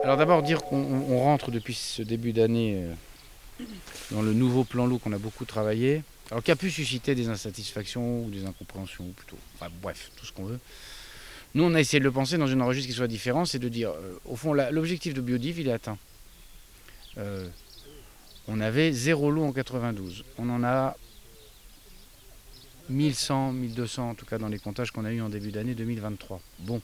Alors d'abord dire qu'on rentre depuis ce début d'année dans le nouveau plan loup qu'on a beaucoup travaillé, alors qui a pu susciter des insatisfactions ou des incompréhensions plutôt, enfin bref, tout ce qu'on veut. Nous on a essayé de le penser dans un registre qui soit différent, c'est de dire au fond l'objectif de biodiv il est atteint. On avait 0 loup en 92, on en a 1100, 1200 en tout cas dans les comptages qu'on a eu en début d'année 2023. Bon.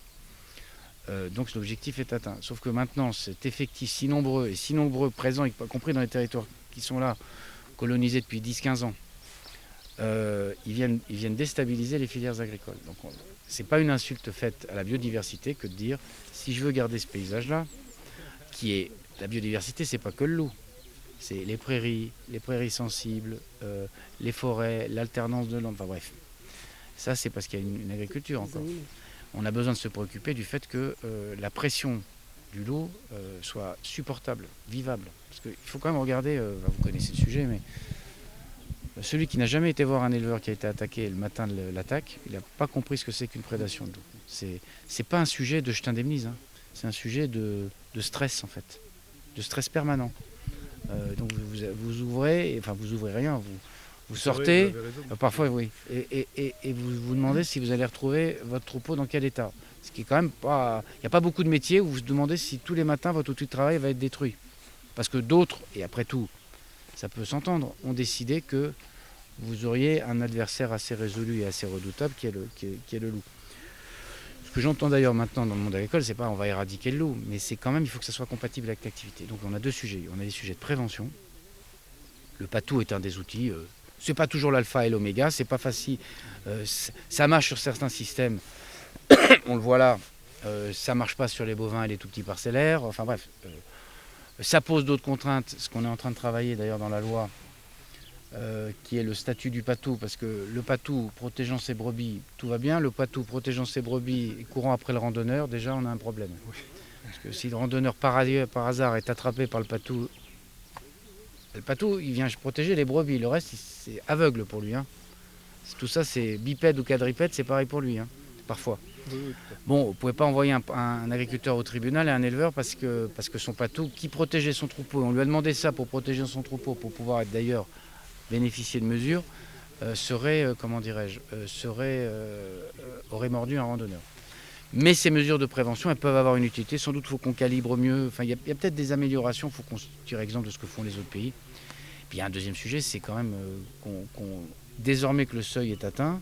Donc l'objectif est atteint. Sauf que maintenant, cet effectif si nombreux présent, y compris dans les territoires qui sont là, colonisés depuis 10-15 ans, ils viennent déstabiliser les filières agricoles. Donc ce n'est pas une insulte faite à la biodiversité que de dire, si je veux garder ce paysage-là, qui est la biodiversité, c'est pas que le loup. C'est les prairies sensibles, les forêts, l'alternance de landes, enfin bref. Ça, c'est parce qu'il y a une agriculture encore. On a besoin de se préoccuper du fait que la pression du loup soit supportable, vivable. Parce qu'il faut quand même regarder, vous connaissez le sujet, mais celui qui n'a jamais été voir un éleveur qui a été attaqué le matin de l'attaque, il n'a pas compris ce que c'est qu'une prédation de loup. C'est pas un sujet de je t'indemnise, hein. C'est un sujet de stress en fait, de stress permanent. Donc vous ouvrez, enfin vous ouvrez rien, vous sortez, parfois oui, et vous vous demandez si vous allez retrouver votre troupeau dans quel état. Ce qui est quand même pas... Il n'y a pas beaucoup de métiers où vous vous demandez si tous les matins votre outil de travail va être détruit. Parce que d'autres, et après tout, ça peut s'entendre, ont décidé que vous auriez un adversaire assez résolu et assez redoutable qui est le loup. Ce que j'entends d'ailleurs maintenant dans le monde agricole, c'est pas on va éradiquer le loup, mais c'est quand même, il faut que ça soit compatible avec l'activité. Donc on a deux sujets. On a des sujets de prévention. Le patou est un des outils. C'est pas toujours l'alpha et l'oméga, c'est pas facile. Ça marche sur certains systèmes, on le voit là. Ça marche pas sur les bovins et les tout petits parcellaires. Enfin bref, ça pose d'autres contraintes. Ce qu'on est en train de travailler d'ailleurs dans la loi, qui est le statut du patou, parce que le patou protégeant ses brebis, tout va bien. Le patou protégeant ses brebis et courant après le randonneur, déjà on a un problème. Parce que si le randonneur par hasard est attrapé par le patou, il vient protéger les brebis. Le reste, c'est aveugle pour lui. Hein. Tout ça, c'est bipède ou quadripède, c'est pareil pour lui, hein, parfois. Oui, bon, vous ne pouvez pas envoyer un agriculteur au tribunal et un éleveur parce que son patou, qui protégeait son troupeau, on lui a demandé ça pour protéger son troupeau, pour pouvoir être d'ailleurs bénéficier de mesures, aurait mordu un randonneur. Mais ces mesures de prévention, elles peuvent avoir une utilité. Sans doute, il faut qu'on calibre mieux. Enfin, il y a peut-être des améliorations. Il faut qu'on tire exemple de ce que font les autres pays. Puis il y a un deuxième sujet, c'est quand même désormais que le seuil est atteint,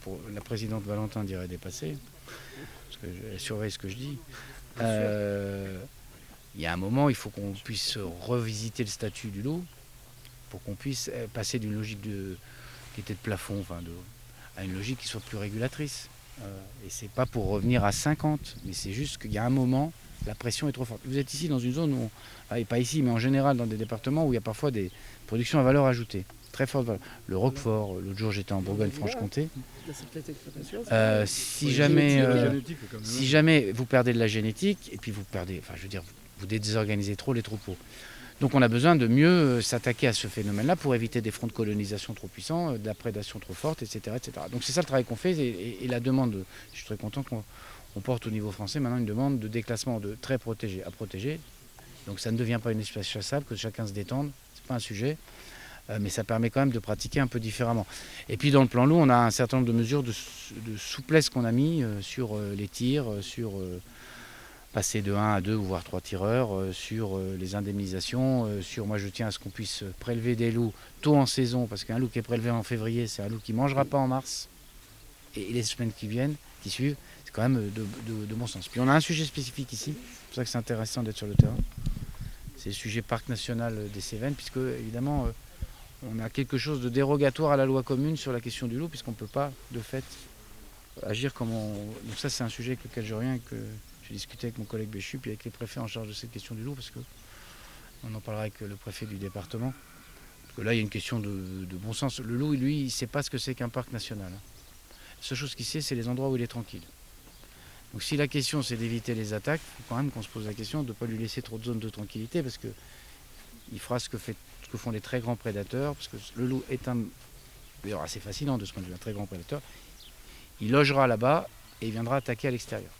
pour la présidente Valentin dirait dépassé, parce qu'elle surveille ce que je dis. Il y a un moment, il faut qu'on puisse revisiter le statut du loup, pour qu'on puisse passer d'une logique qui était de plafond, à une logique qui soit plus régulatrice. Et c'est pas pour revenir à 50, mais c'est juste qu'il y a un moment, la pression est trop forte. Vous êtes ici dans une zone où, et pas ici, mais en général dans des départements où il y a parfois des productions à valeur ajoutée, très forte valeur. Le Roquefort, l'autre jour j'étais en Bourgogne-Franche-Comté. Si jamais vous perdez de la génétique, et puis vous désorganisez trop les troupeaux. Donc on a besoin de mieux s'attaquer à ce phénomène-là pour éviter des fronts de colonisation trop puissants, de la prédation trop forte, etc. etc. Donc c'est ça le travail qu'on fait et la demande, je suis très content qu'on porte au niveau français maintenant une demande de déclassement de très protégé à protégé. Donc ça ne devient pas une espèce chassable, que chacun se détende, c'est pas un sujet, mais ça permet quand même de pratiquer un peu différemment. Et puis dans le plan loup, on a un certain nombre de mesures de souplesse qu'on a mis sur les tirs, sur... passer de 1 à 2 voire 3 tireurs, sur les indemnisations, moi je tiens à ce qu'on puisse prélever des loups tôt en saison, parce qu'un loup qui est prélevé en février, c'est un loup qui ne mangera pas en mars, et les semaines qui suivent, c'est quand même de bon sens. Puis on a un sujet spécifique ici, c'est pour ça que c'est intéressant d'être sur le terrain, c'est le sujet parc national des Cévennes, puisque évidemment on a quelque chose de dérogatoire à la loi commune sur la question du loup, puisqu'on ne peut pas de fait agir comme on... Donc ça c'est un sujet avec lequel je reviens, que j'ai discuté avec mon collègue Béchu, puis avec les préfets en charge de cette question du loup, parce qu'on en parlera avec le préfet du département. Parce que là, il y a une question de bon sens. Le loup, lui, il ne sait pas ce que c'est qu'un parc national. La seule chose qu'il sait, c'est les endroits où il est tranquille. Donc si la question, c'est d'éviter les attaques, il faut quand même qu'on se pose la question de ne pas lui laisser trop de zones de tranquillité, parce qu'il fera ce que font les très grands prédateurs, parce que le loup est d'ailleurs assez fascinant de ce point de vue, un très grand prédateur. Il logera là-bas et il viendra attaquer à l'extérieur.